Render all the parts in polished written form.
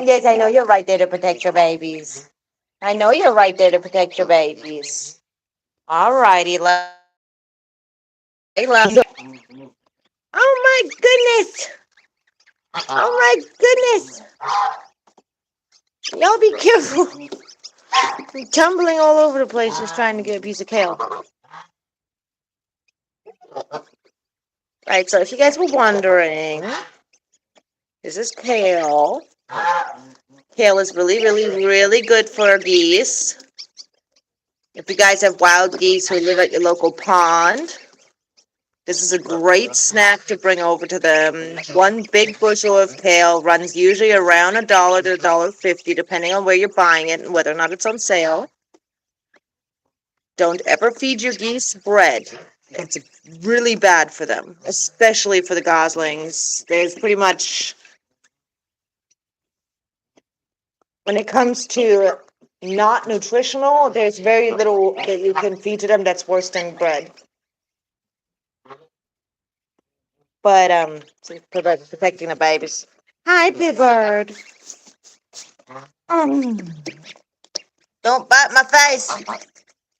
Yes, I know you're right there to protect your babies. I know you're right there to protect your babies. All righty, Layla. Oh my goodness. Oh my goodness. Y'all be careful. I'm tumbling all over the place just trying to get a piece of kale. Right, so if you guys were wondering, this is kale. Kale is really, really, really good for geese. If you guys have wild geese who live at your local pond, this is a great snack to bring over to them. One big bushel of kale runs usually around $1 to $1.50, depending on where you're buying it and whether or not it's on sale. Don't ever feed your geese bread. It's really bad for them, especially for the goslings. There's pretty much, when it comes to not nutritional, there's very little that you can feed to them that's worse than bread. But protecting the babies. Hi, big bird. Don't bite my face.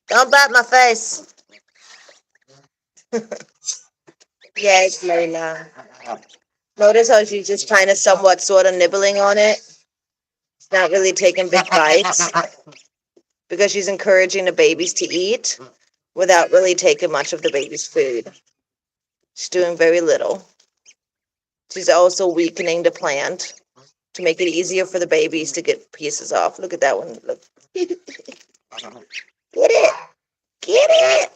Don't bite my face. Yes, Layla. Notice how she's just kind of somewhat sort of nibbling on it. She's not really taking big bites because she's encouraging the babies to eat without really taking much of the baby's food. She's doing very little. She's also weakening the plant to make it easier for the babies to get pieces off. Look at that one. Look. Get it. Get it.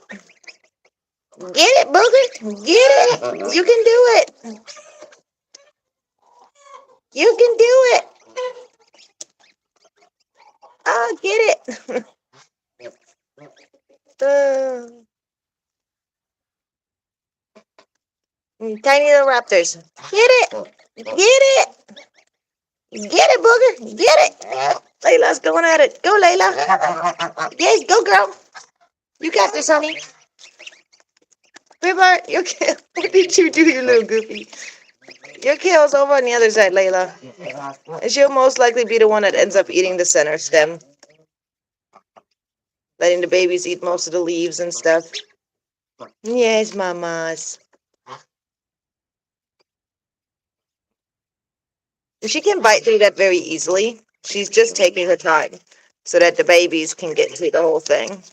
Get it, Booger. Get it. You can do it. You can do it. Oh, get it. Tiny little raptors. Get it. Get it. Get it, Booger. Get it. Layla's going at it. Go, Layla. Yes, go, girl. You got this, honey. Bart, your kale. What did you do, you little goofy? Your kale's over on the other side, Layla. And she'll most likely be the one that ends up eating the center stem. Letting the babies eat most of the leaves and stuff. Yes, mamas. She can bite through that very easily. She's just taking her time so that the babies can get through the whole thing.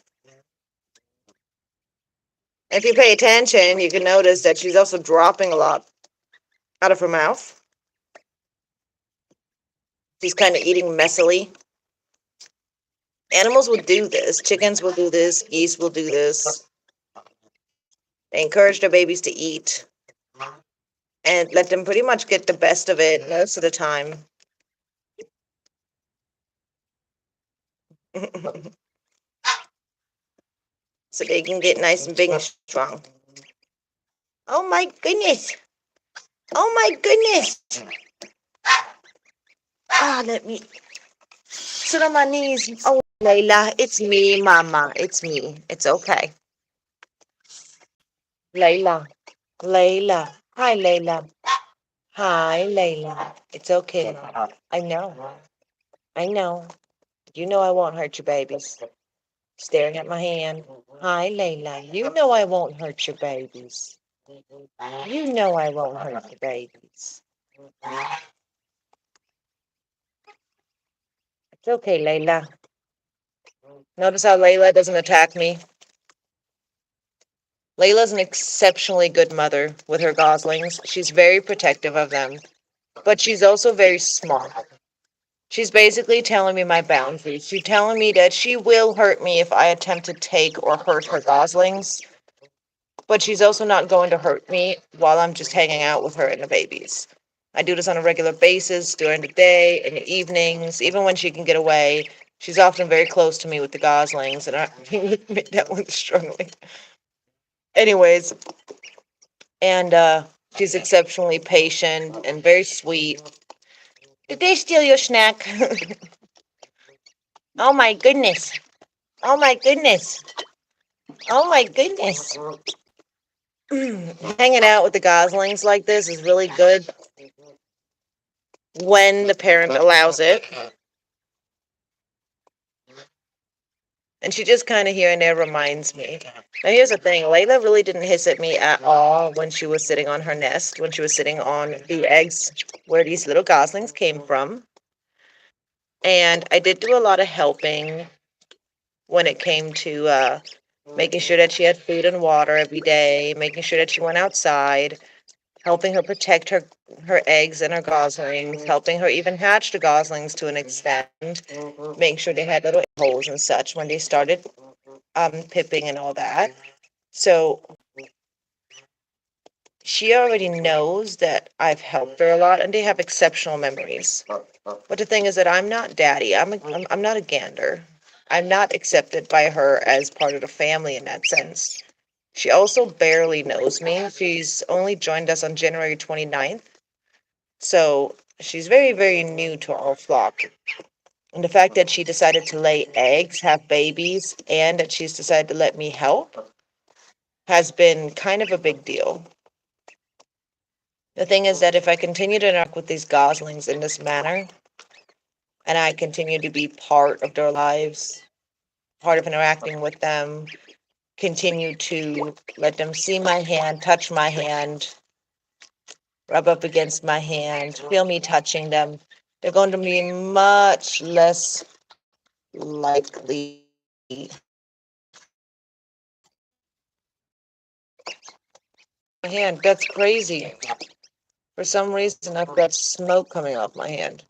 If you pay attention, you can notice that she's also dropping a lot out of her mouth. She's kind of eating messily. Animals will do this. Chickens will do this. Geese will do this. They encourage their babies to eat and let them pretty much get the best of it most of the time. So they can get nice and big and strong. Oh my goodness. Oh my goodness. Ah, let me sit on my knees. Oh, Layla, it's me, Mama. It's me. It's okay. Layla. Layla. Hi, Layla. Hi, Layla. It's okay. I know. I know. You know I won't hurt your babies. Staring at my hand. Hi, Layla. You know I won't hurt your babies. You know I won't hurt your babies. It's okay, Layla. Notice how Layla doesn't attack me. Layla's an exceptionally good mother with her goslings. She's very protective of them, but she's also very smart. She's basically telling me my boundaries. She's telling me that she will hurt me if I attempt to take or hurt her goslings, but she's also not going to hurt me while I'm just hanging out with her and the babies. I do this on a regular basis during the day, in the evenings, even when she can get away. She's often very close to me with the goslings, and I admit that one's struggling. Anyways, and she's exceptionally patient and very sweet. Did they steal your snack? Oh my goodness. Oh my goodness. Oh my goodness. Hanging out with the goslings like this is really good when the parent allows it. And she just kind of here and there reminds me. Now, here's the thing, Layla really didn't hiss at me at all when she was sitting on her nest, when she was sitting on the eggs where these little goslings came from. And I did do a lot of helping when it came to making sure that she had food and water every day, making sure that she went outside, helping her protect her eggs and her goslings, helping her even hatch the goslings to an extent, making sure they had little holes and such when they started pipping and all that. So she already knows that I've helped her a lot, and they have exceptional memories. But the thing is that I'm not daddy. I'm not a gander. I'm not accepted by her as part of the family in that sense. She also barely knows me. She's only joined us on January 29th. So she's very, very new to our flock. And the fact that she decided to lay eggs, have babies, and that she's decided to let me help has been kind of a big deal. The thing is that if I continue to interact with these goslings in this manner, and I continue to be part of their lives, part of interacting with them, continue to let them see my hand, touch my hand, rub up against my hand, feel me touching them, they're going to be much less likely. My hand, that's crazy. For some reason, I've got smoke coming off my hand.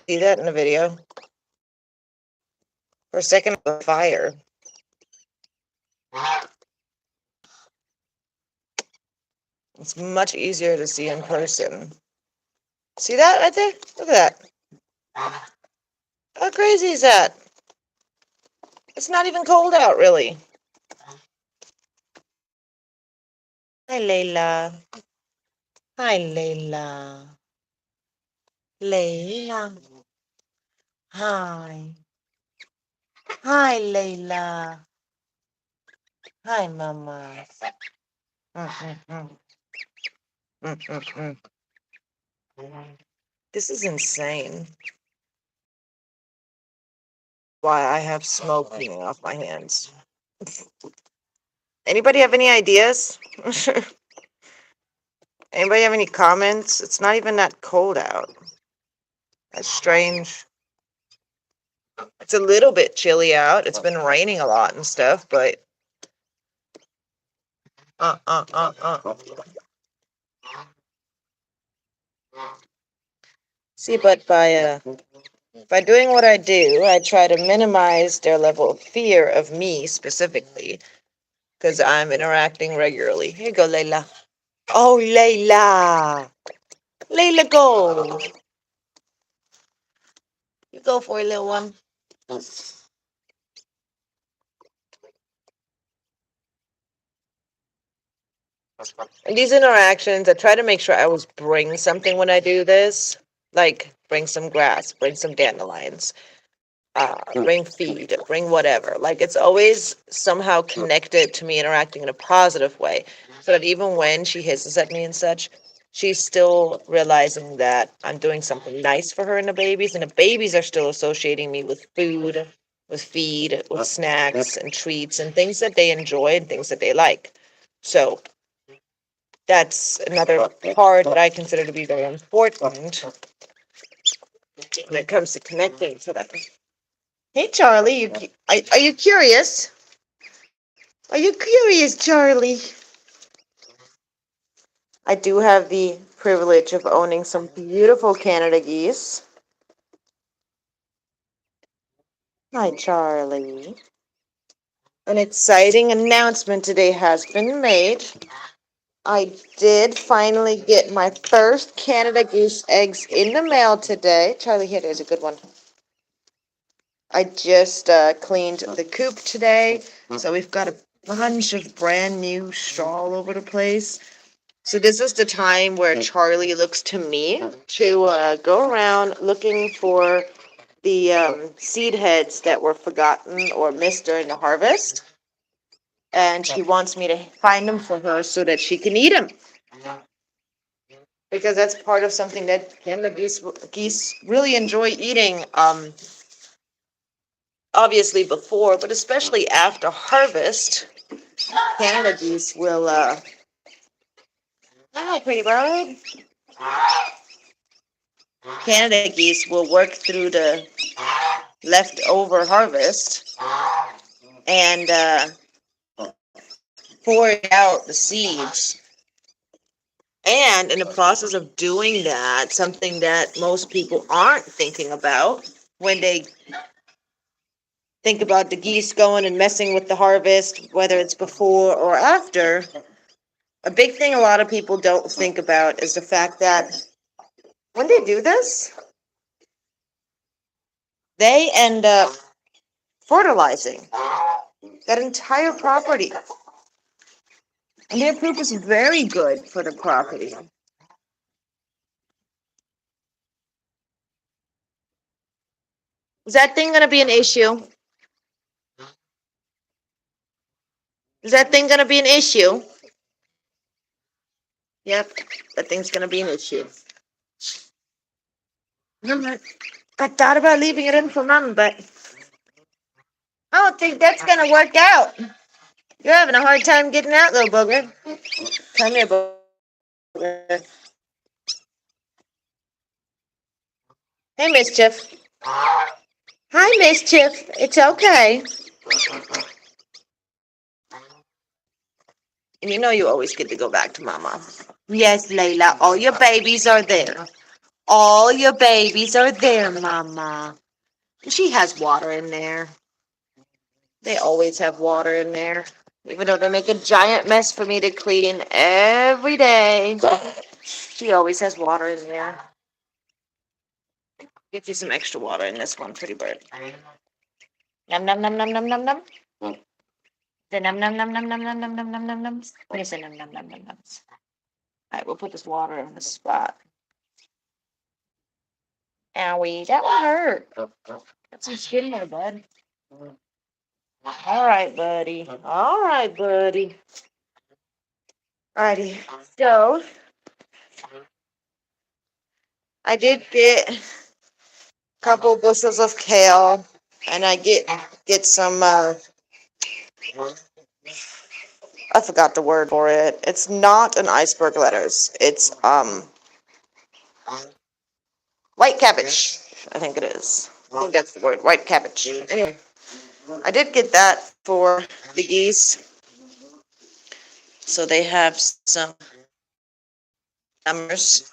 See that in the video? For a second, the fire. It's much easier to see in person. See that right there? Look at that. How crazy is that? It's not even cold out, really. Hi, Layla. Hi, Layla. Layla. Hi. Hi, Layla. Hi, Mama. Mm-mm-mm. Mm-mm-mm. This is insane. Why I have smoke coming off my hands. Anybody have any ideas? Anybody have any comments? It's not even that cold out. That's strange. It's a little bit chilly out. It's been raining a lot and stuff, but uh uh uh uh. See, but by doing what I do, I try to minimize their level of fear of me specifically, because I'm interacting regularly. Here you go, Layla. Oh, Layla. Layla, go. You go for it, little one. And these interactions, I try to make sure I always bring something when I do this, like bring some grass, bring some dandelions, bring feed, bring whatever. Like it's always somehow connected to me interacting in a positive way, so that even when she hisses at me and such, she's still realizing that I'm doing something nice for her and the babies are still associating me with food, with feed, with snacks and treats and things that they enjoy and things that they like. So that's another part that I consider to be very important when it comes to connecting to them. Hey, Charlie, are you curious? Are you curious, Charlie? I do have the privilege of owning some beautiful Canada geese. Hi, Charlie. An exciting announcement today has been made. I did finally get my first Canada Goose eggs in the mail today. Charlie, here, there's a good one. I just cleaned the coop today, so we've got a bunch of brand new straw all over the place. So this is the time where Charlie looks to me to go around looking for the seed heads that were forgotten or missed during the harvest. And she wants me to find them for her so that she can eat them. because that's part of something that Canada geese really enjoy eating. Obviously before, but especially after harvest, Canada geese will. Hi, pretty bird. Canada geese will work through the leftover harvest and forage out the seeds. And in the process of doing that, something that most people aren't thinking about when they think about the geese going and messing with the harvest, whether it's before or after, a big thing a lot of people don't think about is the fact that when they do this, they end up fertilizing that entire property. And their poop is very good for the property. Is that thing going to be an issue? Is that thing going to be an issue? Yep, that thing's going to be an issue. I thought about leaving it in for Mom, but I don't think that's going to work out. You're having a hard time getting out, little booger. Come here, booger. Hey, Mischief. Hi, Mischief. It's okay. And you know you always get to go back to Mama. Yes, Layla, all your babies are there. All your babies are there, Mama. She has water in there. They always have water in there. Even though they make a giant mess for me to clean every day, she always has water in there. Get you some extra water in this one, pretty bird. Num num num num num num num. The num num num num num num num num num num num. What is it? Num num num num num. All right, we'll put this water in this spot. Owie, that one hurt. Got some skin there, bud. All right, buddy. All right, buddy. Alrighty. So I did get a couple bushels of kale, and I get some. I forgot the word for it. It's not an iceberg lettuce. It's white cabbage. I think it is. I think that's the word. White cabbage. Anyway, I did get that for the geese, so they have some summers.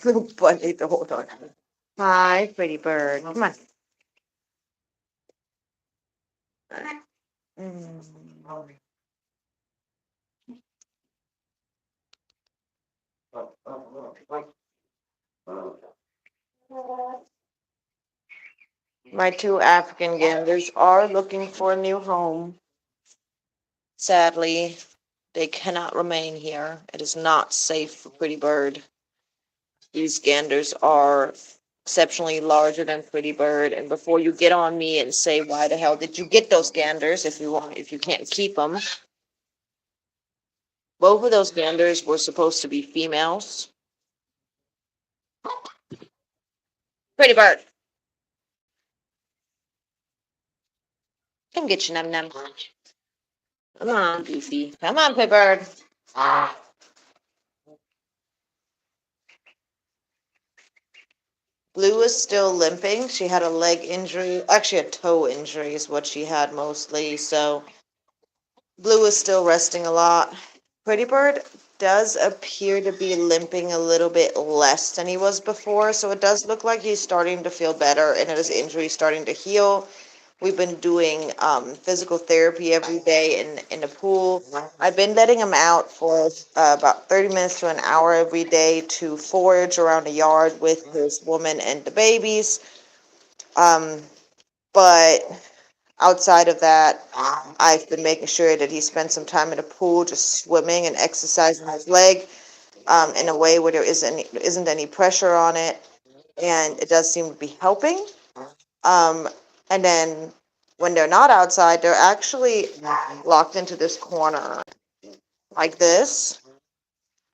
Little bunny the whole time. Hi, pretty bird. Come on. Mm. My two African ganders are looking for a new home. Sadly, they cannot remain here. It is not safe for Pretty Bird. These ganders are exceptionally larger than Pretty Bird. And before you get on me and say, why the hell did you get those ganders if you can't keep them? Both of those ganders were supposed to be females. Pretty Bird. Come get you, Num Num. Come on, Goofy. Come on, Pretty Bird. Blue is still limping. She had a leg injury, actually a toe injury is what she had mostly. So Blue is still resting a lot. Pretty Bird does appear to be limping a little bit less than he was before. So it does look like he's starting to feel better and his injury is starting to heal. We've been doing physical therapy every day in the pool. I've been letting him out for about 30 minutes to an hour every day to forage around the yard with his woman and the babies. Um, but outside of that, I've been making sure that he spends some time in the pool just swimming and exercising his leg in a way where there isn't any pressure on it. And it does seem to be helping. Um, and then when they're not outside, they're actually locked into this corner like this.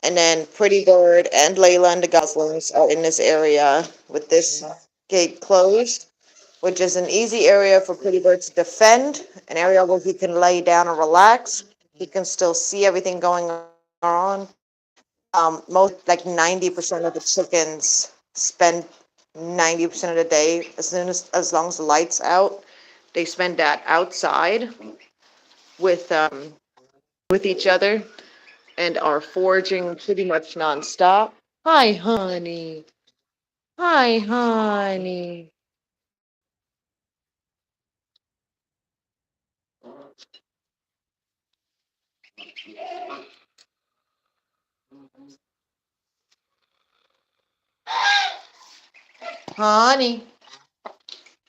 And then Pretty Bird and Layla and the Goslings are in this area with this gate closed, which is an easy area for Pretty Bird to defend, an area where he can lay down and relax. He can still see everything going on. Most, like 90% of the chickens spend 90% of the day, as long as the light's out, they spend that outside with with each other and are foraging pretty much nonstop. Hi, honey. Hi, honey. Honey.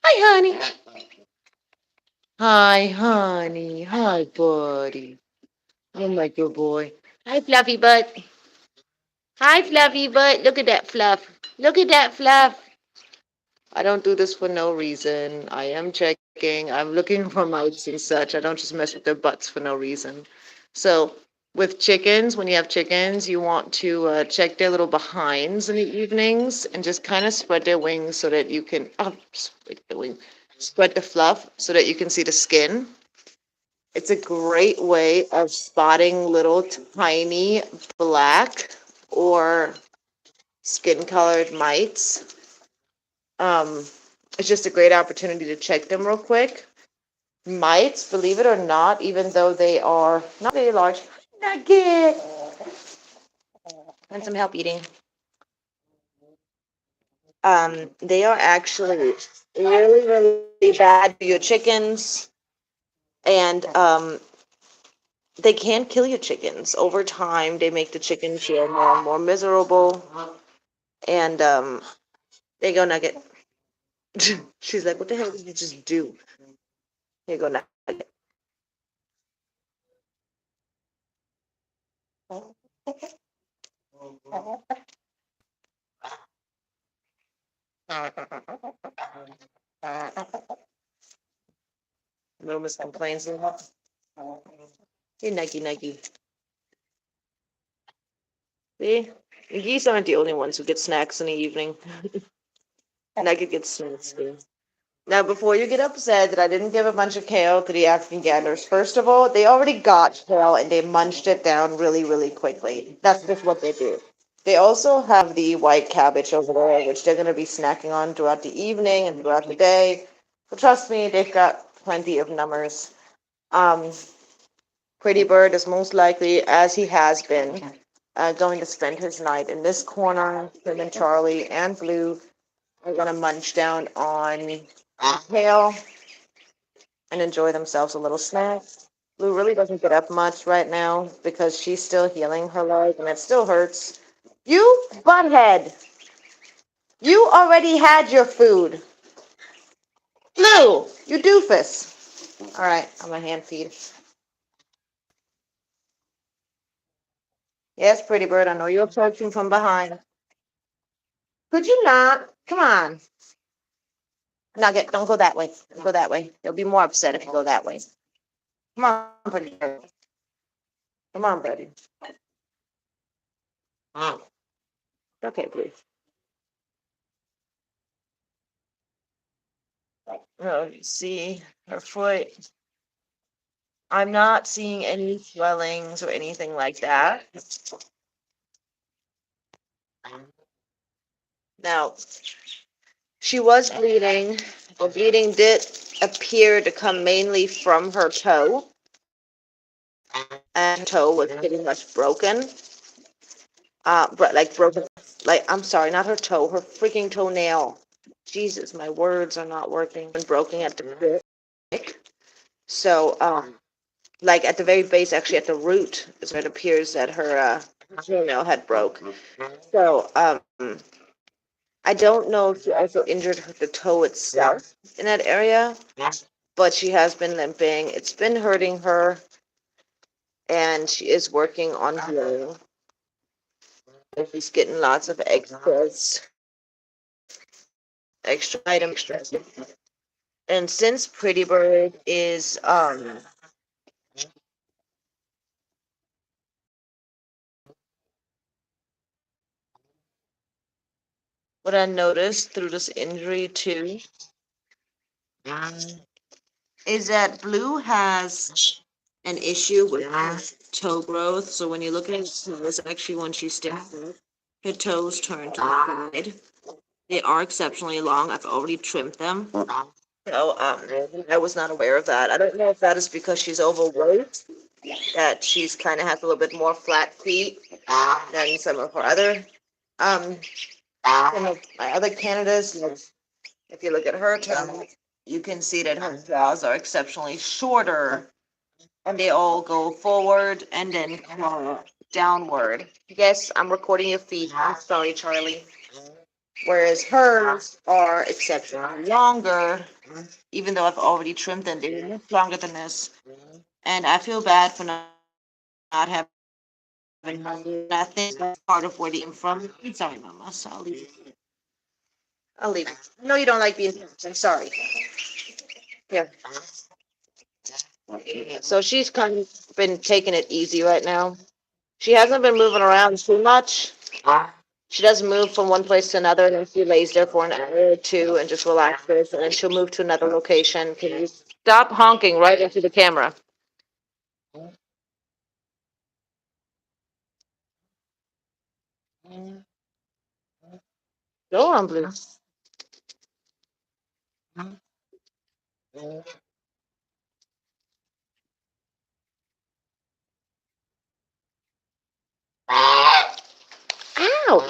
Hi, honey. Hi, honey. Hi, buddy. Oh my good boy. Hi, fluffy butt. Hi, fluffy butt. Look at that fluff. Look at that fluff. I don't do this for no reason. I am checking. I'm looking for mites and such. I don't just mess with their butts for no reason. So, with chickens, when you have chickens, you want to check their little behinds in the evenings and just kind of spread their wings so that you can spread the fluff so that you can see the skin. It's a great way of spotting little tiny black or skin colored mites. Um, it's just a great opportunity to check them real quick. Mites, believe it or not, even though they are not very large, nugget, and some help eating. They are actually really, really bad for your chickens, and they can kill your chickens. Over time, they make the chickens feel more and more miserable. And there you go, Nugget. She's like, what the hell did you just do? Here you go, Nugget. Little Miss complains a lot. Hey, Nuggy, Nuggy. See? The geese aren't the only ones who get snacks in the evening. Nugget gets snacks too. Now, before you get upset that I didn't give a bunch of kale to the African ganders, first of all, they already got kale and they munched it down really, really quickly. That's just what they do. They also have the white cabbage over there, which they're going to be snacking on throughout the evening and throughout the day. So trust me, they've got plenty of numbers. Um, Pretty Bird is most likely, as he has been, going to spend his night in this corner. Him and Charlie and Blue are going to munch down on kale and enjoy themselves a little snack. Blue really doesn't get up much right now because she's still healing her leg and it still hurts. You butthead! You already had your food. Blue, you doofus. All right, I'm gonna hand feed. Yes, Pretty Bird, I know you're approaching from behind. Could you not? Come on. Nugget, don't go that way. Don't go that way. They'll be more upset if you go that way. Come on, Pretty Bird. Come on, buddy. Okay, please. Oh, you see her foot. I'm not seeing any swellings or anything like that. Now, she was bleeding. The bleeding did appear to come mainly from her toe, and her toe was pretty much broken. But like broken, like I'm sorry, not her toe, her freaking toenail. Jesus, my words are not working. And broken at the bit. So, like at the very base, actually at the root, is where it appears that her toenail had broke. So, I don't know if she also injured the toe itself in that area, but she has been limping. It's been hurting her, and she is working on healing. And she's getting lots of extra items. And since Pretty Bird is what I noticed through this injury too is that Blue has an issue with her toe growth. So when you look at his toes, actually when she stands up, her toes turn to the side. They are exceptionally long. I've already trimmed them. So I was not aware of that. I don't know if that is because she's overweight, that she's kind of has a little bit more flat feet than some of her other some of my other candidates. If you look at her toe, you can see that her jaws are exceptionally shorter, and they all go forward and then downward. Yes, I'm recording your feet. I'm sorry, Charlie. Whereas hers are exceptionally longer, even though I've already trimmed them. They're much longer than this. And I feel bad for not having money. I think that's part of where they came from. I'm sorry, Mama. So I'll leave it. I'll leave it. No, you don't like being touched. I'm sorry. Here. So she's kind of been taking it easy right now. She hasn't been moving around too much. She doesn't move from one place to another, and then she lays there for an hour or two and just relaxes, and then she'll move to another location. Can you stop honking right into the camera? Go on, Blue. Ow!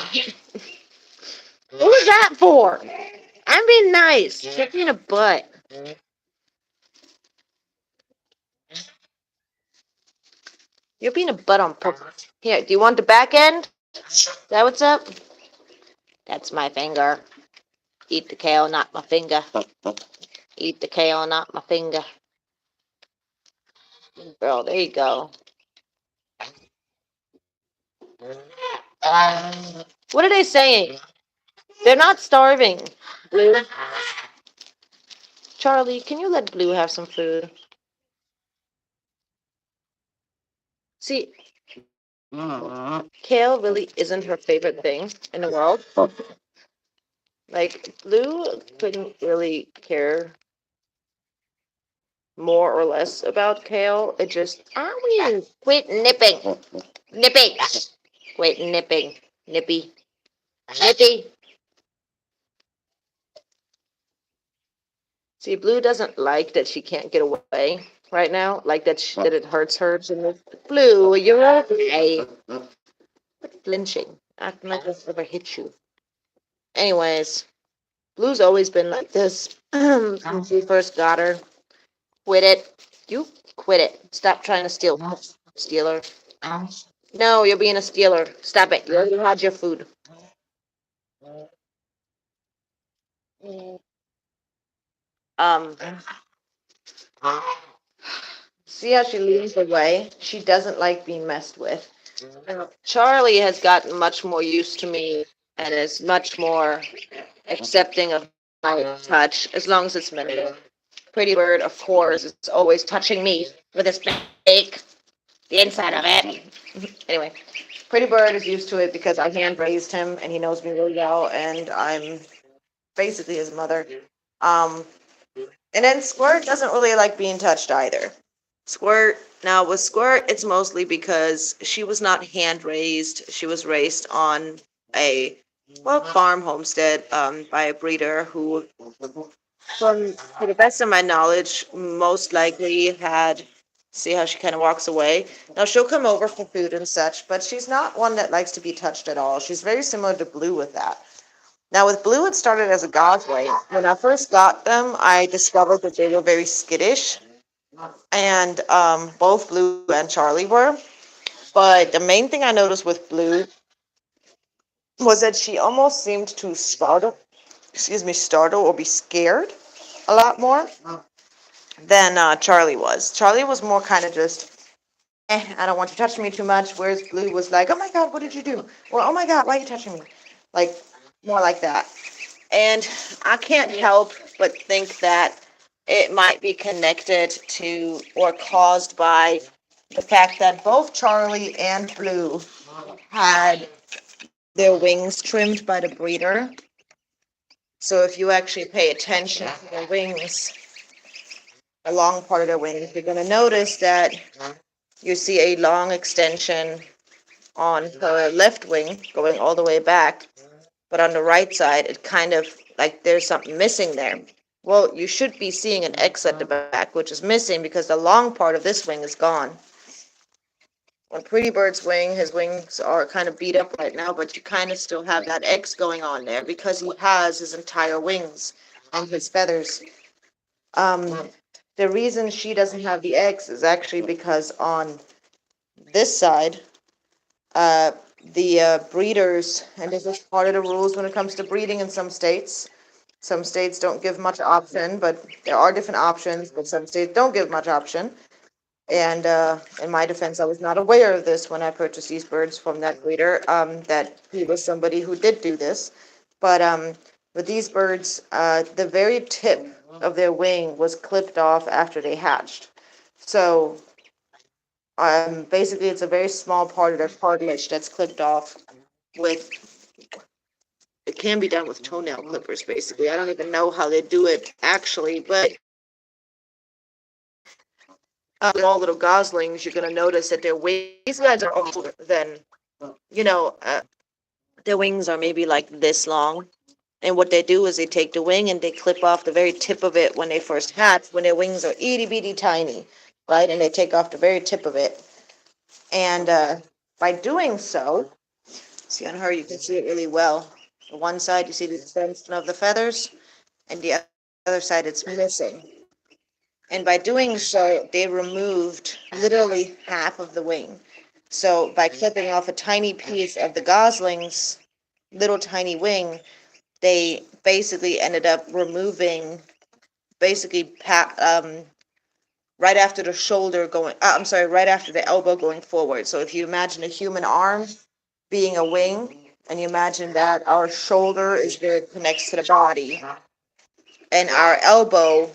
What was that for? I'm being nice. Kick me in the butt. You're being a butt on purpose. Here, do you want the back end? Is that what's up? That's my finger. Eat the kale, not my finger. Eat the kale, not my finger. Girl, there you go. What are they saying? They're not starving. Blue. Charlie, can you let Blue have some food? See, kale really isn't her favorite thing in the world. Like, Blue couldn't really care more or less about kale. It just, aren't we? Quit nipping. Nipping. Quit nipping. Nippy. Nippy. See, Blue doesn't like that she can't get away right now. Like that it hurts her to move. Blue, you're okay. Quit flinching. Acting like I've ever hit you. Anyways, Blue's always been like this since we first got her. Quit it. You quit it. Stop trying to steal. Stealer. No, you're being a stealer. Stop it. You already had your food. Um, see how she leans away? She doesn't like being messed with. Charlie has gotten much more used to me and is much more accepting of my touch, as long as it's minimal. Pretty Bird, of course, is always touching me with his beak, the inside of it. Anyway, Pretty Bird is used to it because I hand raised him and he knows me really well, and I'm basically his mother. Um, and then Squirt doesn't really like being touched either. Squirt, now with Squirt, it's mostly because she was not hand raised. She was raised on a farm homestead by a breeder who, from to the best of my knowledge, most likely had. See how she kind of walks away. Now she'll come over for food and such, but she's not one that likes to be touched at all. She's very similar to Blue with that. Now with Blue, it started as a gosling. When I first got them, I discovered that they were very skittish, and both Blue and Charlie were. But the main thing I noticed with Blue was that she almost seemed to startle or be scared a lot more than Charlie was. Charlie was more kind of just, I don't want you touching me too much. Whereas Blue was like, oh my God, what did you do? Or, oh my God, why are you touching me? Like, more like that. And I can't help but think that it might be connected to or caused by the fact that both Charlie and Blue had their wings trimmed by the breeder. So if you actually pay attention to their wings, a long part of their wings, you're going to notice that you see a long extension on her left wing going all the way back, but on the right side, it kind of like there's something missing there. Well, you should be seeing an X at the back, which is missing because the long part of this wing is gone. On Pretty Bird's wing, his wings are kind of beat up right now, but you kind of still have that X going on there because he has his entire wings on his feathers. Um, the reason she doesn't have the X is actually because on this side, uh, the breeders, and this is part of the rules when it comes to breeding in some states. Some states don't give much option, but there are different options, but some states don't give much option. And in my defense, I was not aware of this when I purchased these birds from that breeder, that he was somebody who did do this. But with these birds, the very tip of their wing was clipped off after they hatched. So basically, it's a very small part of their cartilage that's clipped off with. It can be done with toenail clippers, basically. I don't even know how they do it actually, but all little goslings, you're gonna notice that their wings. These guys are older than you know. Their wings are maybe like this long, and what they do is they take the wing and they clip off the very tip of it when they first hatch, when their wings are itty bitty tiny, right? And they take off the very tip of it, and by doing so, see on her you can see it really well. On one side you see the extension of the feathers, and the other side it's missing. And by doing so, they removed literally half of the wing. So by clipping off a tiny piece of the gosling's little tiny wing, they basically ended up removing basically right after the shoulder going. I'm sorry, right after the elbow going forward. So if you imagine a human arm being a wing, and you imagine that our shoulder is where it connects to the body, and our elbow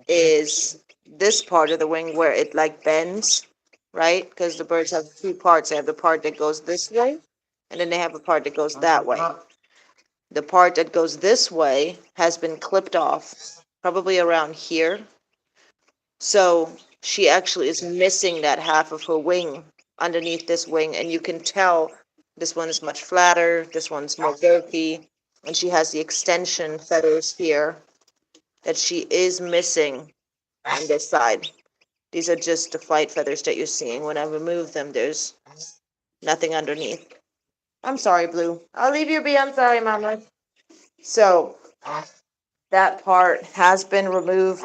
is this part of the wing where it like bends, right? Because the birds have two parts. They have the part that goes this way, and then they have a part that goes that way. The part that goes this way has been clipped off, probably around here. So she actually is missing that half of her wing underneath this wing, and you can tell this one is much flatter, this one's more bulky, and she has the extension feathers here that she is missing on this side. These are just the flight feathers that you're seeing. When I remove them, there's nothing underneath. I'm sorry, Blue. I'll leave you be. I'm sorry, Mama. So that part has been removed.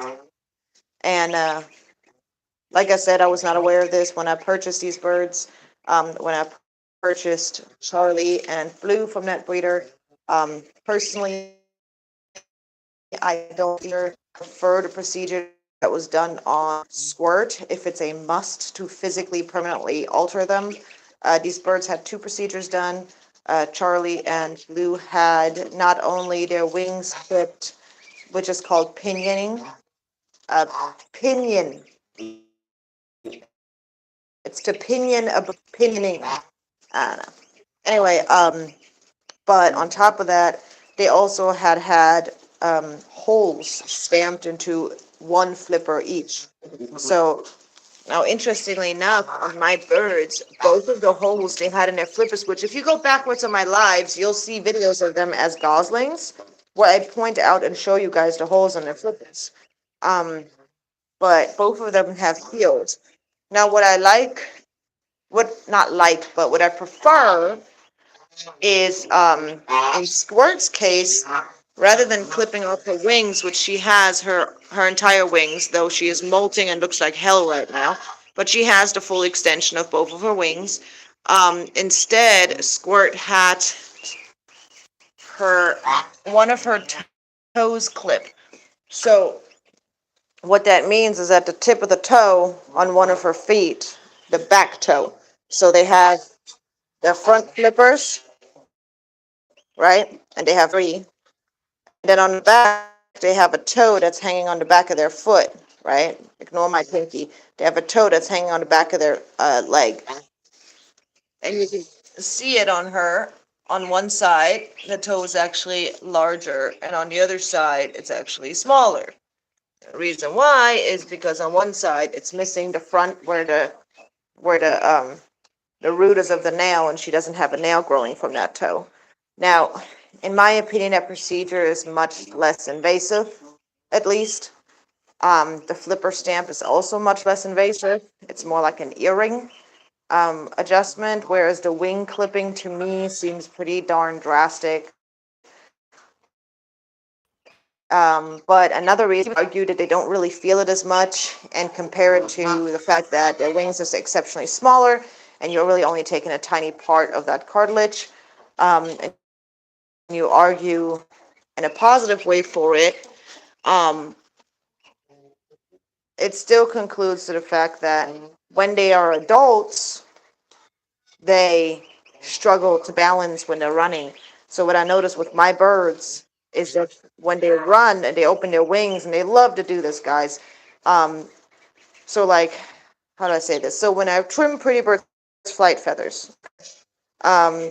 And like I said, I was not aware of this when I purchased these birds. When I purchased Charlie and Blue from that breeder. Personally, I don't prefer the procedure that was done on Squirt if it's a must to physically permanently alter them. These birds had two procedures done. Charlie and Blue had not only their wings clipped, which is called pinioning, pinion. It's to pinion a pinioning. I don't know. Anyway, but on top of that, they also had holes stamped into one flipper each. So now, interestingly enough, on my birds, both of the holes they had in their flippers, which if you go backwards on my lives, you'll see videos of them as goslings, where I point out and show you guys the holes on their flippers. Um, but both of them have healed. Now, what I like, what not like, but what I prefer is in Squirt's case, rather than clipping off her wings, which she has her entire wings, though she is molting and looks like hell right now, but she has the full extension of both of her wings. Instead, Squirt had her one of her toes clipped. So what that means is at the tip of the toe on one of her feet, the back toe. So they have their front flippers, right? And they have three. And then on the back, they have a toe that's hanging on the back of their foot, right? Ignore my pinky. They have a toe that's hanging on the back of their leg. And you can see it on her. On one side, the toe is actually larger, and on the other side, it's actually smaller. The reason why is because on one side, it's missing the front where the root is of the nail, and she doesn't have a nail growing from that toe. Now, in my opinion, that procedure is much less invasive, at least. The flipper stamp is also much less invasive. It's more like an earring adjustment, whereas the wing clipping to me seems pretty darn drastic. But another reason I argue that they don't really feel it as much and compare it to the fact that their wings is exceptionally smaller and you're really only taking a tiny part of that cartilage. And you argue in a positive way for it. Um, it still concludes to the fact that when they are adults, they struggle to balance when they're running. So what I notice with my birds is that when they run and they open their wings, and they love to do this, guys. Um, so like, how do I say this? So when I trim Pretty Bird's flight feathers, um,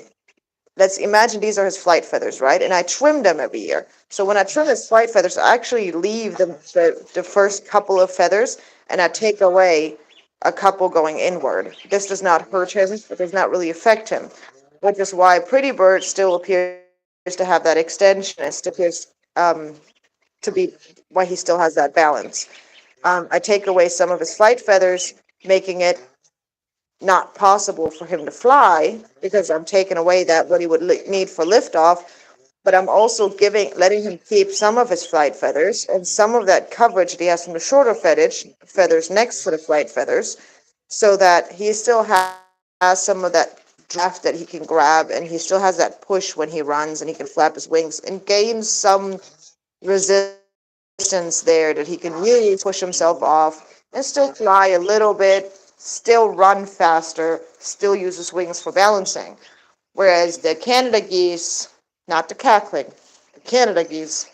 let's imagine these are his flight feathers, right? And I trim them every year. So when I trim his flight feathers, I actually leave the first couple of feathers, and I take away a couple going inward. This does not hurt him. It does not really affect him, which is why Pretty Bird still appears to have that extension. It still appears to be why he still has that balance. I take away some of his flight feathers, making it not possible for him to fly because I'm taking away that what he would need for liftoff, but I'm also letting him keep some of his flight feathers and some of that coverage that he has from the shorter feathers next to the flight feathers, so that he still has some of that draft that he can grab, and he still has that push when he runs, and he can flap his wings and gain some resistance there that he can use, push himself off, and still fly a little bit, still run faster, still use his wings for balancing. Whereas the Canada geese, not the cackling, the Canada geese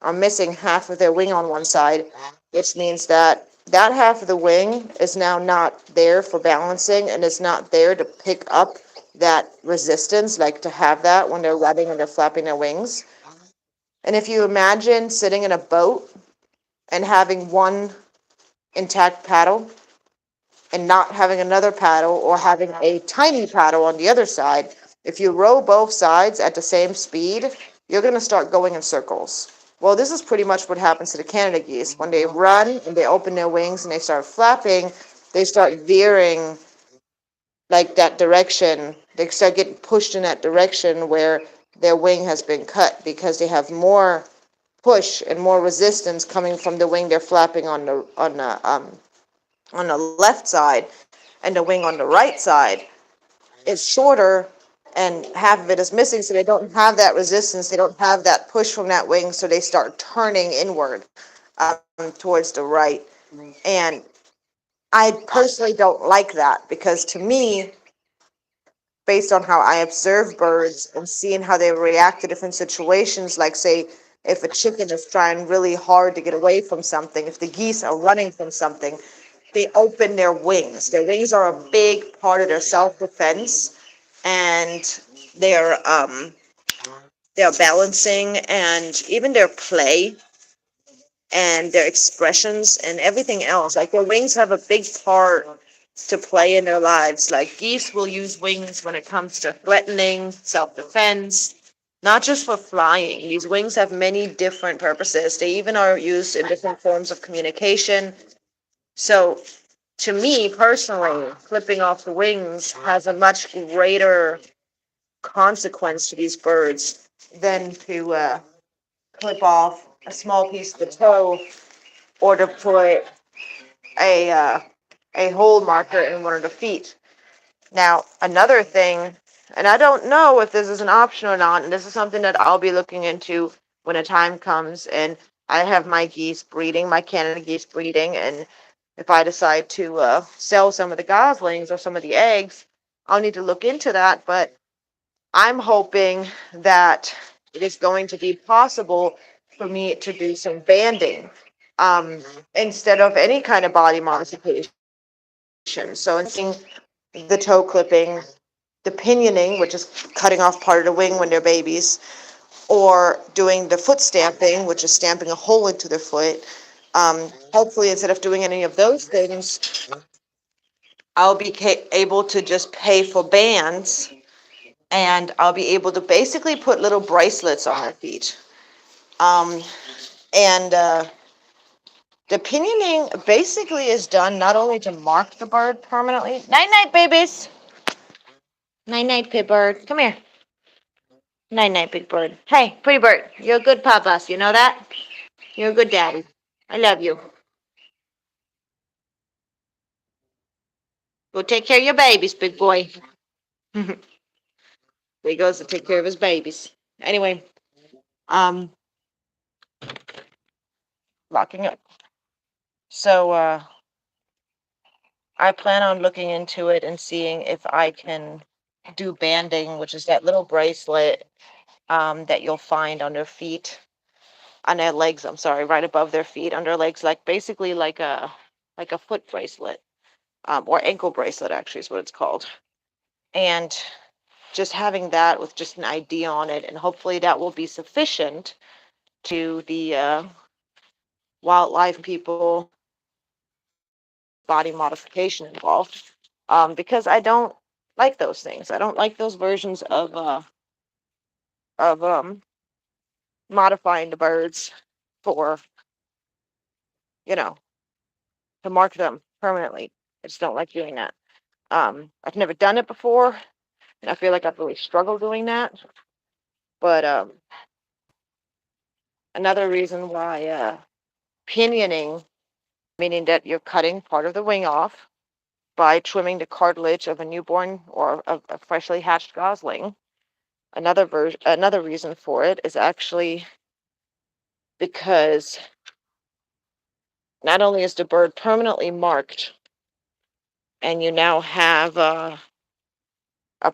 are missing half of their wing on one side, which means that that half of the wing is now not there for balancing and is not there to pick up that resistance, like to have that when they're running and they're flapping their wings. And if you imagine sitting in a boat and having one intact paddle and not having another paddle, or having a tiny paddle on the other side, if you row both sides at the same speed, you're going to start going in circles. Well, this is pretty much what happens to the Canada geese. When they run and they open their wings and they start flapping, they start veering like that direction. They start getting pushed in that direction where their wing has been cut, because they have more push and more resistance coming from the wing they're flapping on the left side, and the wing on the right side is shorter and half of it is missing, so they don't have that resistance, they don't have that push from that wing, so they start turning inward towards the right. And I personally don't like that, because to me, based on how I observe birds and seeing how they react to different situations, like say if a chicken is trying really hard to get away from something, if the geese are running from something, they open their wings. Their wings are a big part of their self-defense, and their their balancing and even their play and their expressions and everything else. Like their wings have a big part to play in their lives. Like geese will use wings when it comes to threatening, self-defense, not just for flying. These wings have many different purposes. They even are used in different forms of communication. So to me personally, clipping off the wings has a much greater consequence to these birds than to clip off a small piece of the toe, or to put a uh, a hole marker in one of the feet. Now, another thing, and I don't know if this is an option or not, and this is something that I'll be looking into when a time comes, and I have my geese breeding, my Canada geese breeding, and if I decide to sell some of the goslings or some of the eggs, I'll need to look into that. But I'm hoping that it is going to be possible for me to do some banding um, instead of any kind of body modification. So instead of the toe clipping, the pinioning, which is cutting off part of the wing when they're babies, or doing the foot stamping, which is stamping a hole into their foot. Hopefully, instead of doing any of those things, I'll be able to just pay for bands, and I'll be able to basically put little bracelets on their feet. Um, and the pinioning basically is done not only to mark the bird permanently. Night night, babies. Night night, pit bird. Come here. Night night, big bird. Hey, pretty bird. You're a good papa. You know that? You're a good daddy. I love you. Go take care of your babies, big boy. He goes to take care of his babies. Anyway, um, locking up. So, I plan on looking into it and seeing if I can do banding, which is that little bracelet that you'll find on their feet, on their legs. I'm sorry, right above their feet, on their legs, like basically like a foot bracelet, or ankle bracelet, actually is what it's called. And just having that with just an ID on it, and hopefully that will be sufficient to the wildlife people body modification involved, because I don't like those things. I don't like those versions of modifying the birds for, you know, to mark them permanently. I just don't like doing that. I've never done it before, and I feel like I've really struggled doing that. But another reason why pinioning, meaning that you're cutting part of the wing off by trimming the cartilage of a newborn or a freshly hatched gosling. Another reason for it is actually because not only is the bird permanently marked, and you now have a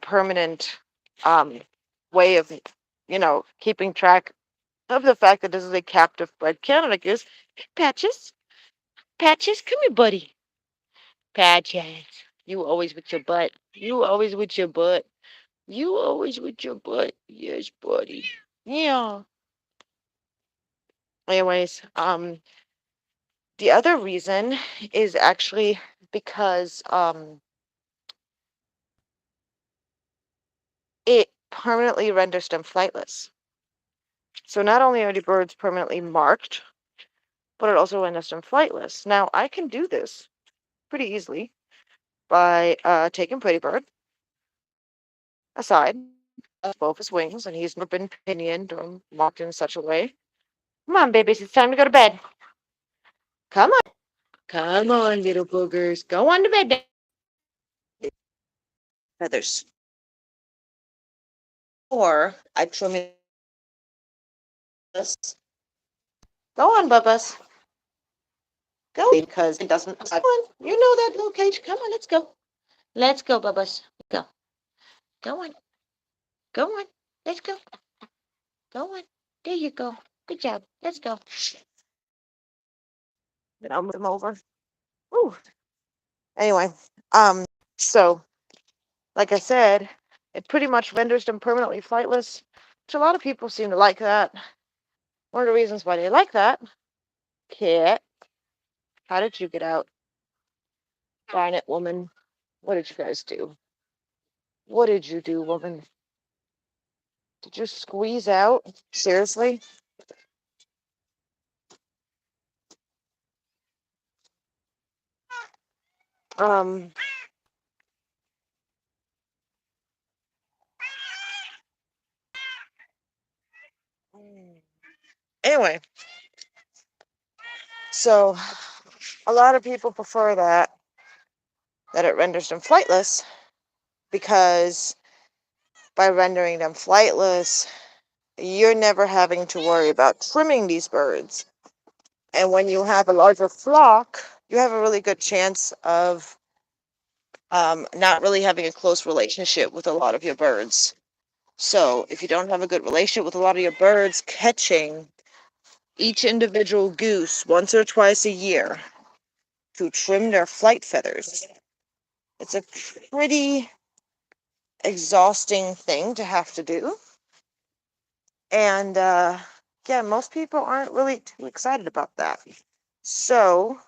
permanent um, way of, keeping track of the fact that this is a captive bred Canada goose. Patches, Patches, come here, buddy. Patches, you always with your butt. You always with your butt. You always with your butt. Yes, buddy. Yeah. Anyways, the other reason is actually because it permanently renders them flightless. So not only are the birds permanently marked, but it also renders them flightless. Now I can do this pretty easily by taking Pretty Bird aside, both his wings, and he's never been pinioned or marked in such a way. Come on, babies, it's time to go to bed. Come on. Come on, little boogers. Go on to bed. Feathers. Or I trim it. Go on, Bubba's. Go, because it doesn't. Come on. You know that little cage. Come on, let's go. Let's go, Bubba's. Go. Go on. Go on. Let's go. Go on. There you go. Good job. Let's go. Then I'll move them over. Ooh. Anyway, so like I said, it pretty much renders them permanently flightless, which a lot of people seem to like that. One of the reasons why they like that, Kit, how did you get out? Darn it, woman. What did you guys do? What did you do, woman? Did you squeeze out? Seriously? Um, anyway, so a lot of people prefer that it renders them flightless, because by rendering them flightless, you're never having to worry about trimming these birds. And when you have a larger flock, you have a really good chance of not really having a close relationship with a lot of your birds. So if you don't have a good relationship with a lot of your birds, catching each individual goose once or twice a year to trim their flight feathers. It's a pretty exhausting thing to have to do. And yeah, most people aren't really too excited about that. So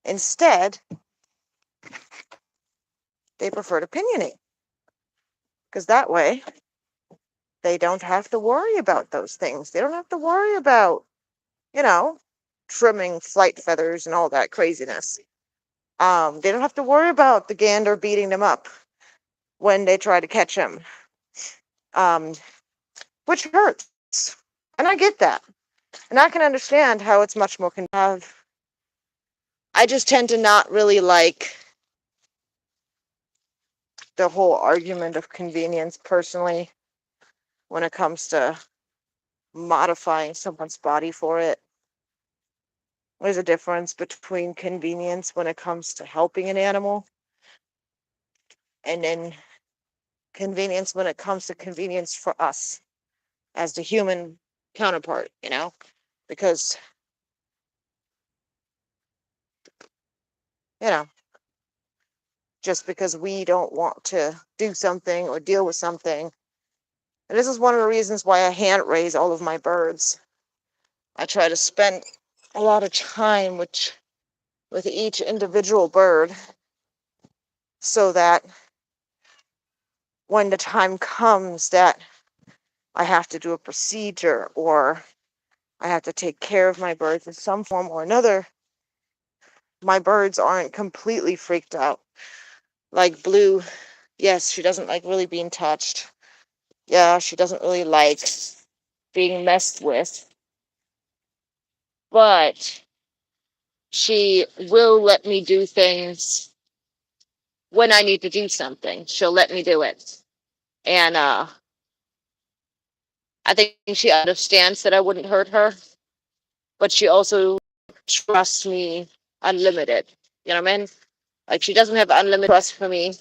instead, they prefer to pinionate, because that way they don't have to worry about those things. They don't have to worry about, you know, trimming flight feathers and all that craziness. They don't have to worry about the gander beating them up when they try to catch him, um, which hurts. And I get that. And I can understand how it's much more I just tend to not really like the whole argument of convenience personally when it comes to modifying someone's body for it. There's a difference between convenience when it comes to helping an animal and then convenience when it comes to convenience for us as the human counterpart, because, you know, just because we don't want to do something or deal with something. And this is one of the reasons why I hand raise all of my birds. I try to spend a lot of time with each individual bird so that when the time comes that I have to do a procedure or I have to take care of my birds in some form or another, my birds aren't completely freaked out. Like Blue, yes, she doesn't like really being touched. Yeah, she doesn't really like being messed with. But she will let me do things when I need to do something. She'll let me do it. And I think she understands that I wouldn't hurt her, but she also trusts me unlimited. You know what I mean? Like, she doesn't have unlimited trust for me,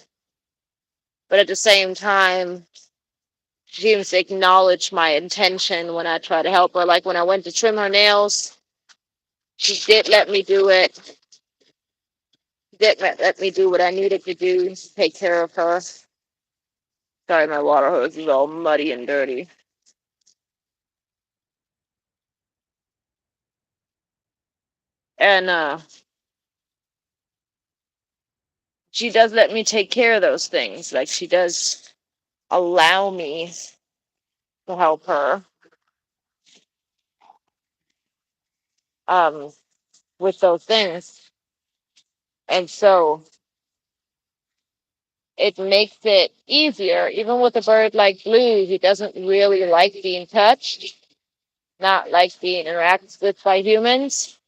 but at the same time, she seems to acknowledge my intention when I try to help her. Like when I went to trim her nails, she did let me do it. Did let me do what I needed to do to take care of her. Sorry, my water hose is all muddy and dirty. And she does let me take care of those things. Like, she does allow me to help her um, with those things. And so it makes it easier, even with a bird like Blue, who doesn't really like being touched, not like being interacted with by humans.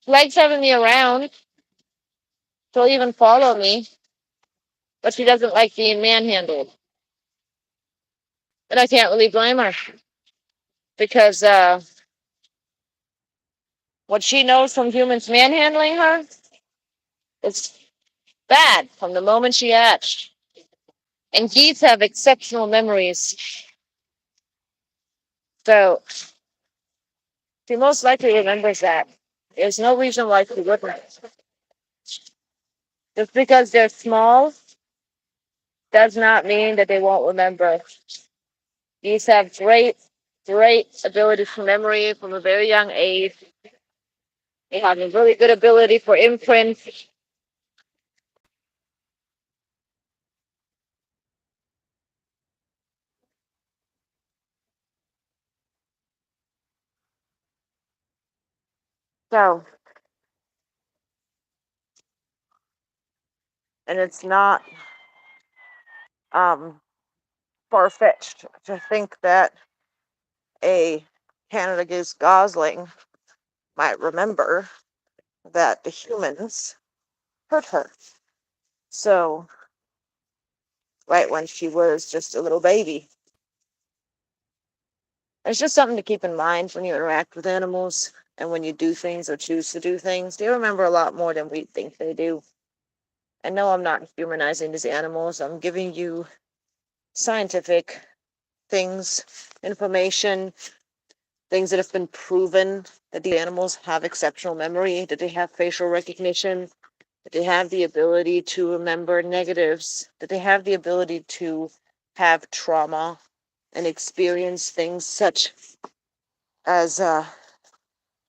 She likes having me around. She'll even follow me, but she doesn't like being manhandled. And I can't really blame her because what she knows from humans manhandling her is bad from the moment she hatched. And geese have exceptional memories. So she most likely remembers that. There's no reason why she wouldn't. Just because they're small does not mean that they won't remember. These have great ability for memory from a very young age. They have a really good ability for imprint. So, and it's not um, far-fetched to think that a Canada Goose gosling might remember that the humans hurt her. So, right when she was just a little baby. It's just something to keep in mind when you interact with animals and when you do things or choose to do things. They remember a lot more than we think they do. And no, I'm not humanizing these animals. I'm giving you scientific things, information, things that have been proven that the animals have exceptional memory, that they have facial recognition, that they have the ability to remember negatives, that they have the ability to have trauma and experience things such as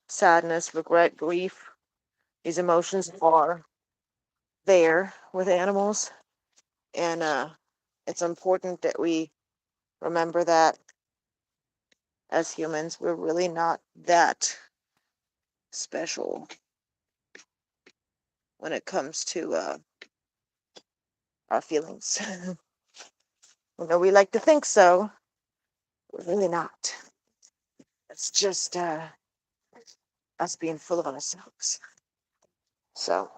sadness, regret, grief. These emotions are there with animals, and it's important that we remember that as humans, we're really not that special when it comes to our feelings. Although we like to think so, we're really not. It's just us being full of ourselves. So,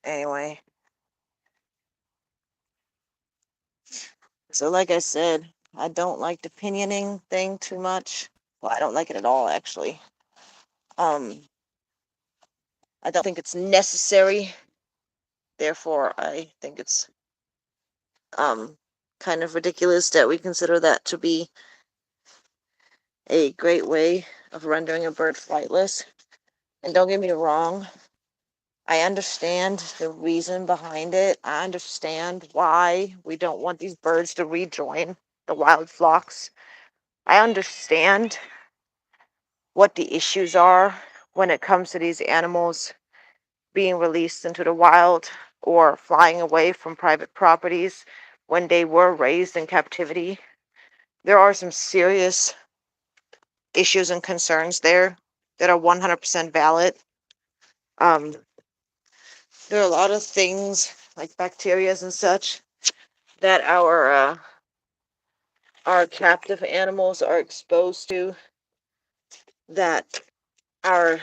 anyway, so like I said, I don't like the opinioning thing too much. Well, I don't like it at all, actually. Um, I don't think it's necessary. Therefore, I think it's kind of ridiculous that we consider that to be a great way of rendering a bird flightless. And don't get me wrong, I understand the reason behind it. I understand why we don't want these birds to rejoin the wild flocks. I understand what the issues are when it comes to these animals being released into the wild or flying away from private properties when they were raised in captivity. There are some serious issues and concerns there that are 100% valid. There are a lot of things like bacteria and such that our captive animals are exposed to that our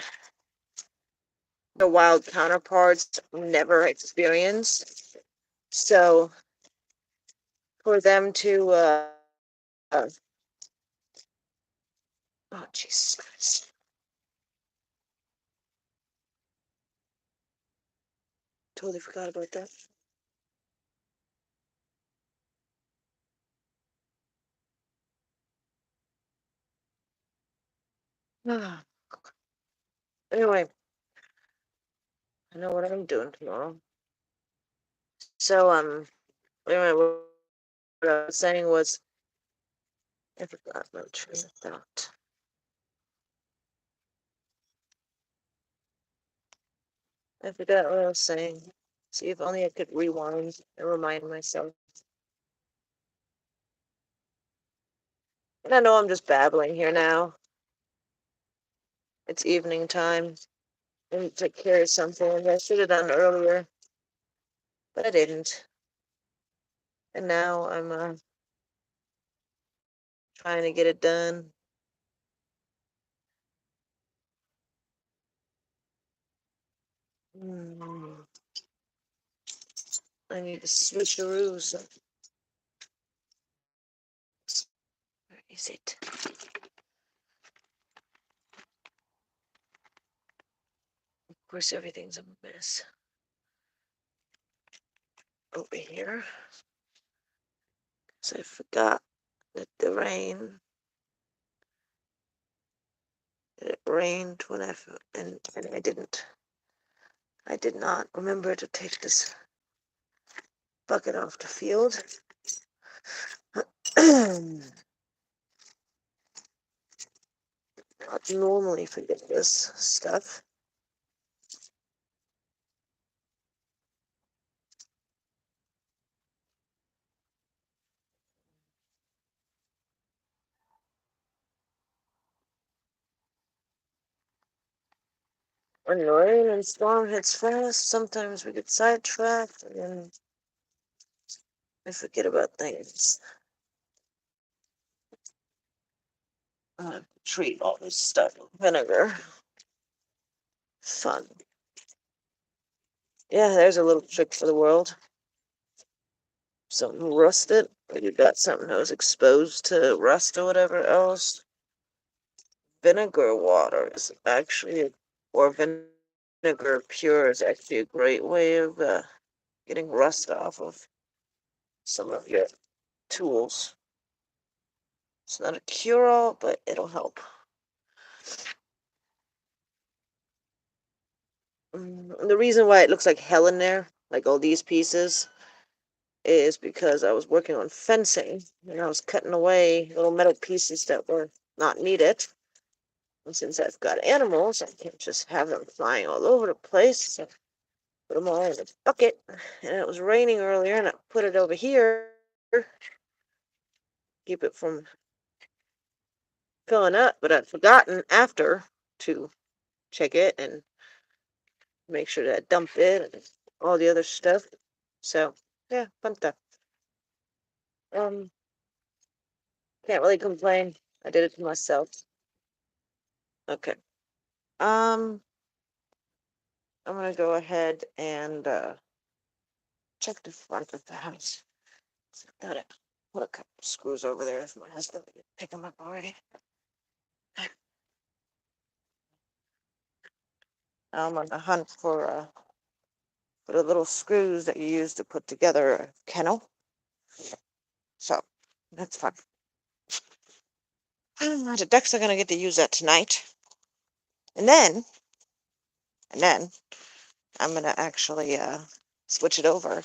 the wild counterparts never experience. So for them to oh Jesus Christ. Totally forgot about that. Anyway, I know what I'm doing tomorrow. So anyway, what I was saying was I forgot my train of thought. I forgot what I was saying. See if only I could rewind and remind myself. And I know I'm just babbling here now. It's evening time. I need to take care of something I should have done earlier, but I didn't. And now I'm trying to get it done. I need to switcheroos. Where is it? Of course, everything's a mess over here. So I forgot that it rained when and I didn't. I did not remember to take this bucket off the field. Not normally forget this stuff. When the rain and storm hits fast, sometimes we get sidetracked and then I forget about things. Treat all this stuff with vinegar. Fun. Yeah, there's a little trick for the world. Something rusted, or you got something that was exposed to rust or whatever else. Vinegar water is actually, or vinegar pure is actually a great way of getting rust off of some of your tools. It's not a cure-all, but it'll help. The reason why it looks like hell in there, like all these pieces, is because I was working on fencing and I was cutting away little metal pieces that were not needed. And since I've got animals, I can't just have them flying all over the place. So I put them all in a bucket. And it was raining earlier, and I put it over here, keep it from filling up. But I'd forgotten after to check it and make sure that I dumped it and all the other stuff. So yeah, fun stuff. Um, can't really complain. I did it to myself. Okay. Um, I'm gonna go ahead and check the front of the house. Got it. Put a couple screws over there if my husband would pick them up already. I'm on the hunt for the little screws that you use to put together a kennel. So that's fun. The ducks are gonna get to use that tonight, and then I'm gonna actually switch it over,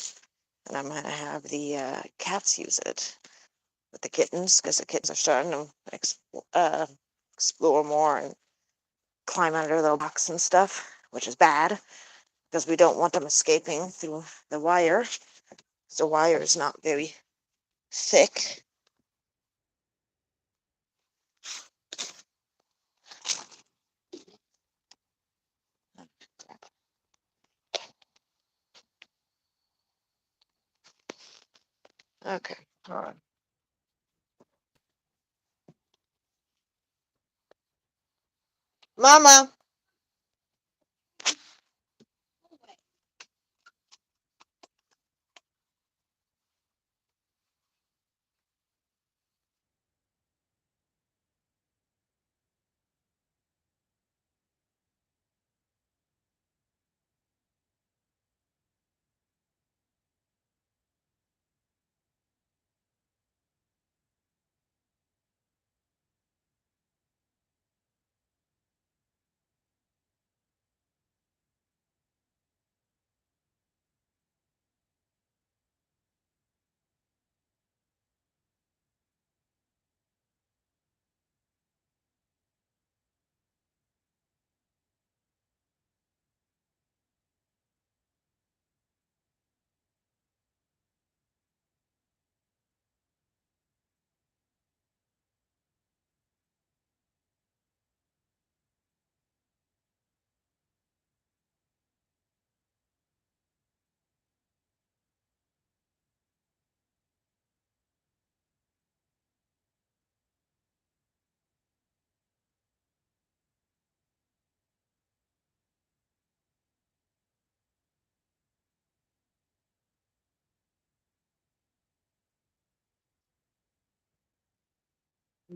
and I'm gonna have the cats use it with the kittens, because the kittens are starting to explore more and climb under the box and stuff, which is bad because we don't want them escaping through the wire. The wire is not very thick. Okay, hold on. Mama.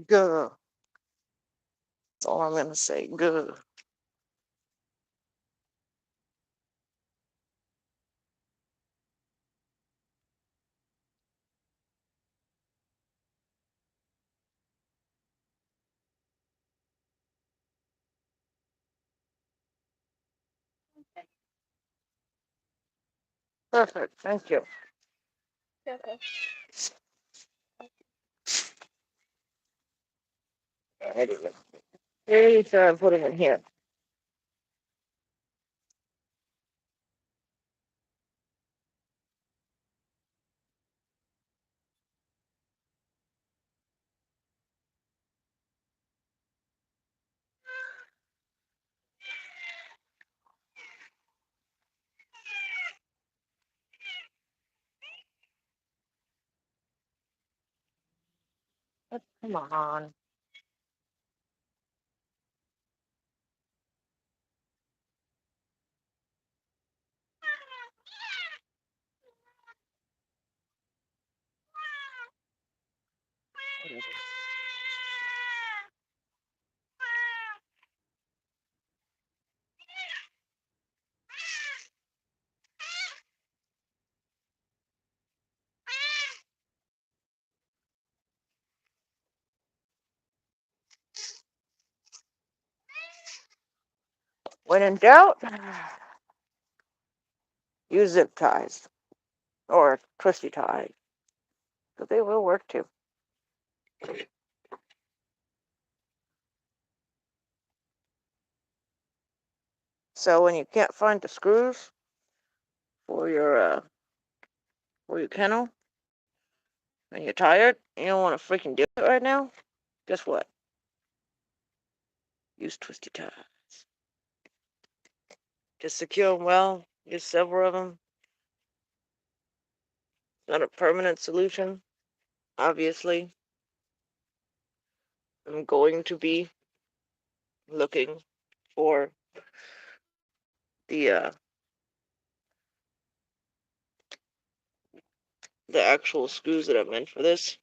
Good. That's all I'm gonna say. Good. Perfect. Thank you. Okay. Here, so put it in here. Come on. When in doubt, use zip ties or twisty ties, but they will work too. So when you can't find the screws for your kennel, and you're tired, and you don't want to freaking do it right now, guess what? Use twisty ties. Just secure them well. Use several of them. Not a permanent solution, obviously. I'm going to be looking for the uh, the actual screws that I meant for this.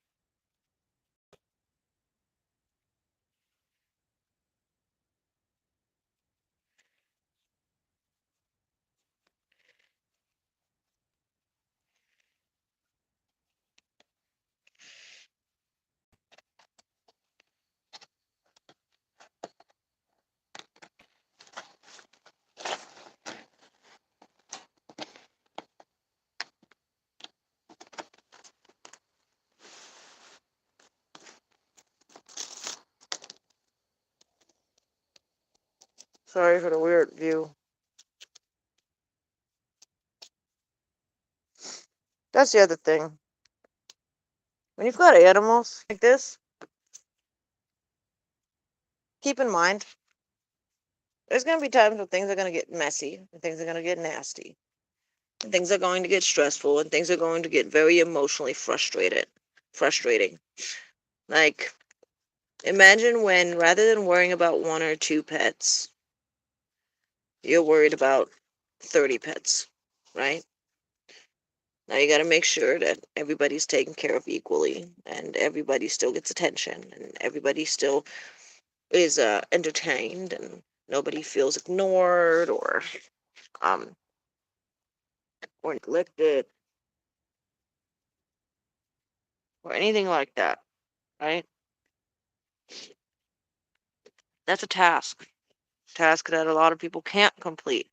Sorry for the weird view. That's the other thing. When you've got animals like this, keep in mind there's going to be times when things are going to get messy, and things are going to get nasty, and things are going to get stressful, and things are going to get very emotionally frustrating. Like, imagine when, rather than worrying about one or two pets, you're worried about 30 pets, right? Now you got to make sure that everybody's taken care of equally, and everybody still gets attention, and everybody still is entertained, and nobody feels ignored um or neglected or anything like that, right? That's a task that a lot of people can't complete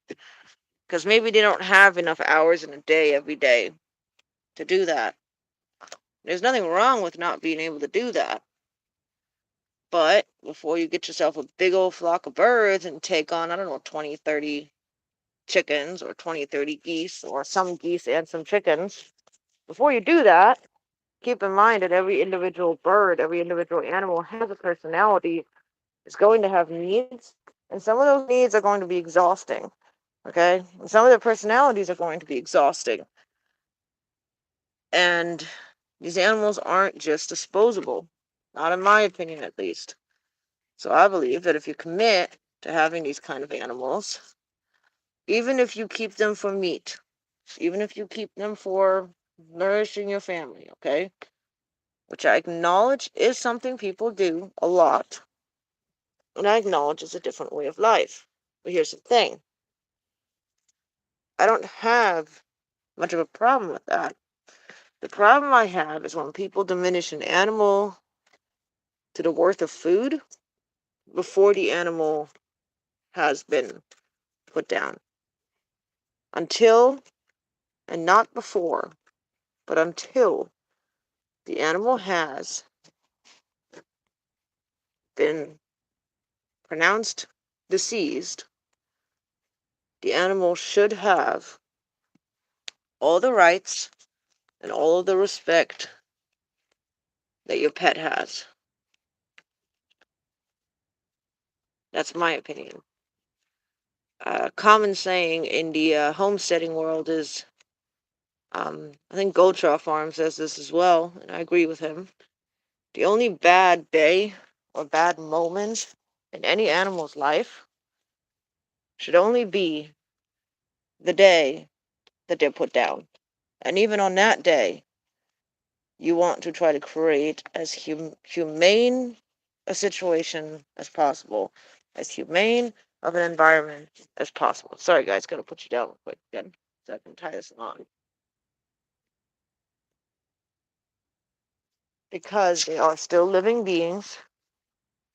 because maybe they don't have enough hours in a day every day to do that. There's nothing wrong with not being able to do that. But before you get yourself a big old flock of birds and take on, I don't know, 20, 30 chickens or 20, 30 geese or some geese and some chickens, before you do that, keep in mind that every individual bird, every individual animal has a personality, is going to have needs, and some of those needs are going to be exhausting. Okay? And some of their personalities are going to be exhausting. And these animals aren't just disposable. Not in my opinion, at least. So I believe that if you commit to having these kind of animals, even if you keep them for meat, even if you keep them for nourishing your family, okay? Which I acknowledge is something people do a lot. And I acknowledge it's a different way of life. But here's the thing. I don't have much of a problem with that. The problem I have is when people diminish an animal to the worth of food before the animal has been put down. Until, and not before, but until the animal has been pronounced deceased, the animal should have all the rights and all of the respect that your pet has. That's my opinion. A common saying in the homesteading world is, I think Goldstraw Farm says this as well, and I agree with him. The only bad day or bad moment in any animal's life should only be the day that they're put down. And even on that day, you want to try to create as humane a situation as possible, as humane of an environment as possible. Sorry, guys, gotta put you down real quick again so I can tie this on. Because they are still living beings,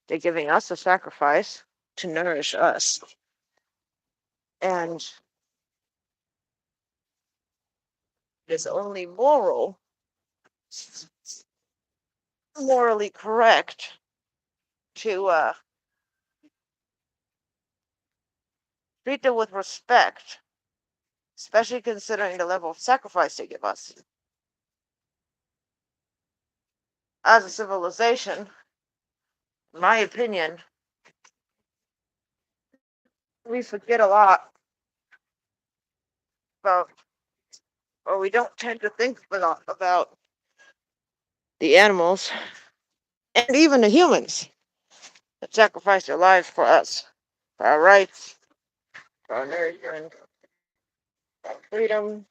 they're giving us a sacrifice to nourish us. And it is only morally correct to treat them with respect, especially considering the level of sacrifice they give us. As a civilization, in my opinion, we forget a lot about, or we don't tend to think a lot about the animals and even the humans that sacrifice their lives for us, for our rights, for our nourishment, for our freedom,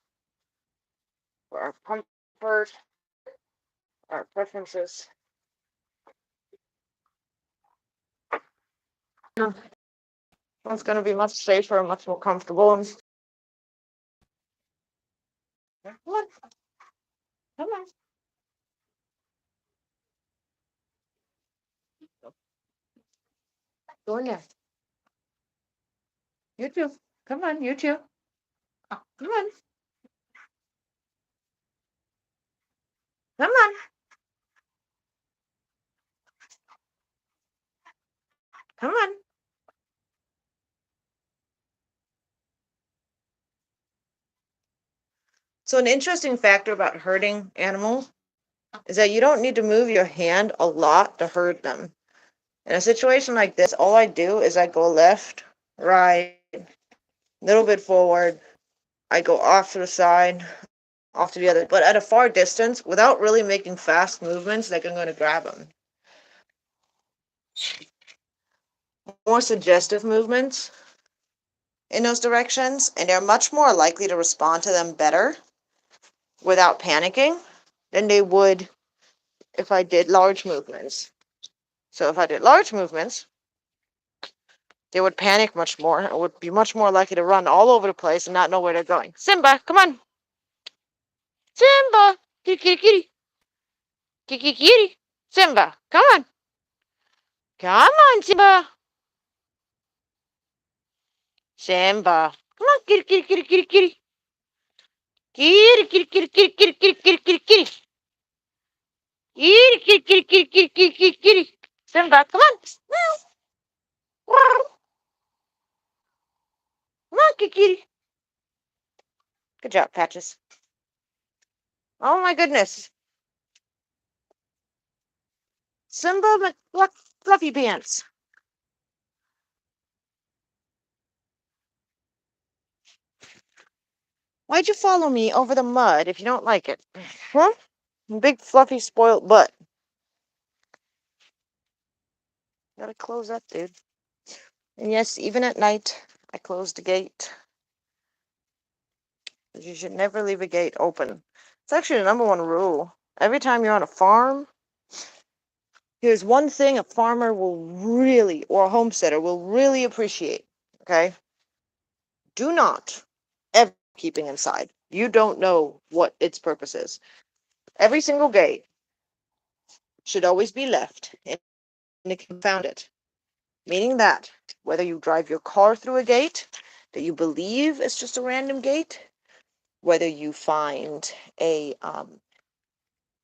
for our comfort, our preferences. It's going to be much safer, much more comfortable. And come on, come on, go in there. You too. Come on, you too. Oh, come on, come on, come on. So, an interesting factor about herding animals is that you don't need to move your hand a lot to herd them. In a situation like this, all I do is I go left, right, a little bit forward. I go off to the side, off to the other, but at a far distance without really making fast movements like I'm going to grab them. More suggestive movements in those directions, and they're much more likely to respond to them better without panicking than they would if I did large movements. So if I did large movements, they would panic much more and would be much more likely to run all over the place and not know where they're going. Simba, come on. Simba, kitty, kitty, kitty, kitty, kitty. Simba, come on. Come on, Simba. Simba, come on, kitty, kitty, kitty, kitty, kitty. Kitty, kitty, kitty, kitty, kitty, kitty, kitty, kitty, kitty. Kitty, kitty, kitty, kitty, kitty, kitty, kitty, kitty. Simba, come on. Come on, kitty, kitty. Good job, Patches. Oh my goodness. Simba Fluffy Pants. Why'd you follow me over the mud if you don't like it? Huh? Big fluffy spoiled butt. Gotta close up, dude. And yes, even at night, I close the gate. You should never leave a gate open. It's actually the number one rule. Every time you're on a farm, here's one thing a farmer will really, or a homesteader will really appreciate. Okay? Do not ever keeping inside. You don't know what its purpose is. Every single gate should always be left and found it. Meaning that whether you drive your car through a gate that you believe is just a random gate, whether you find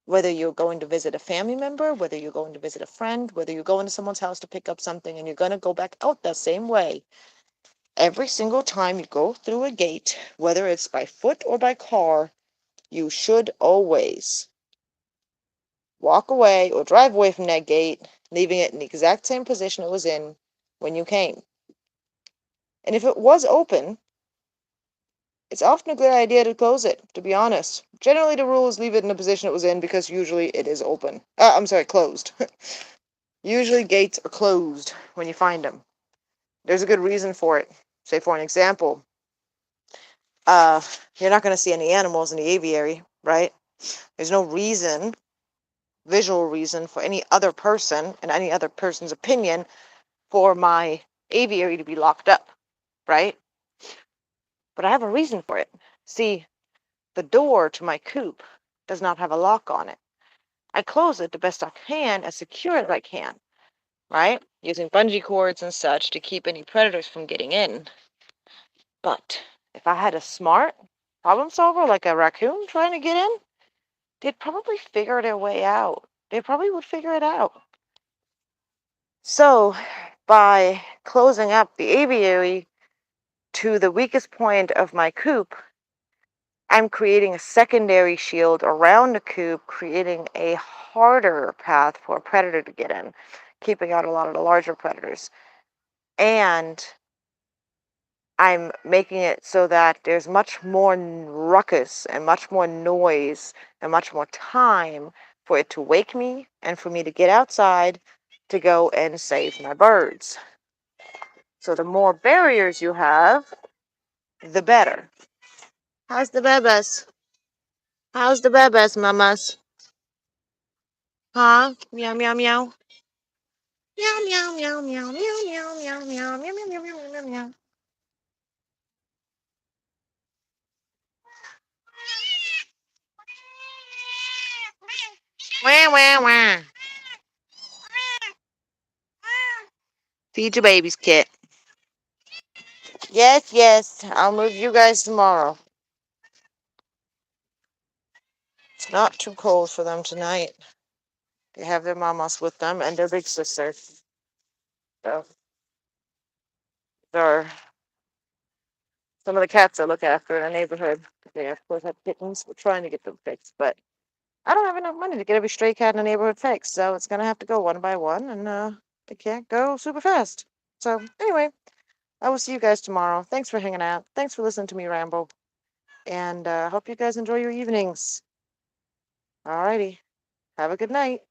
whether you're going to visit a family member, whether you're going to visit a friend, whether you're going to someone's house to pick up something and you're going to go back out that same way, every single time you go through a gate, whether it's by foot or by car, you should always walk away or drive away from that gate, leaving it in the exact same position it was in when you came. And if it was open, it's often a good idea to close it, to be honest. Generally, the rule is leave it in the position it was in because usually it is open. I'm sorry, closed. Usually gates are closed when you find them. There's a good reason for it. Say, for an example, you're not going to see any animals in the aviary, right? There's no reason, visual reason, for any other person, and any other person's opinion, for my aviary to be locked up, right? But I have a reason for it. See, the door to my coop does not have a lock on it. I close it the best I can, as secure as I can, right? Using bungee cords and such to keep any predators from getting in. But if I had a smart problem solver like a raccoon trying to get in, they'd probably figure their way out. They probably would figure it out. So, by closing up the aviary to the weakest point of my coop, I'm creating a secondary shield around the coop, creating a harder path for a predator to get in, keeping out a lot of the larger predators. And I'm making it so that there's much more ruckus and much more noise and much more time for it to wake me and for me to get outside to go and save my birds. So the more barriers you have, the better. How's the bebes? How's the bebes, mamas? Huh? Meow, meow, meow. Meow, meow, meow, meow, meow, meow, meow, meow, meow, meow, meow, meow, meow, meow. Wah, wah, wah. Feed your babies, Kit. Yes, yes. I'll move you guys tomorrow. It's not too cold for them tonight. They have their mamas with them and their big sister. So they're some of the cats I look after in the neighborhood. They of course have kittens. We're trying to get them fixed, but I don't have enough money to get every stray cat in the neighborhood fixed, so it's gonna have to go one by one, and it can't go super fast. So anyway, I will see you guys tomorrow. Thanks for hanging out. Thanks for listening to me ramble, and hope you guys enjoy your evenings. Alrighty, have a good night.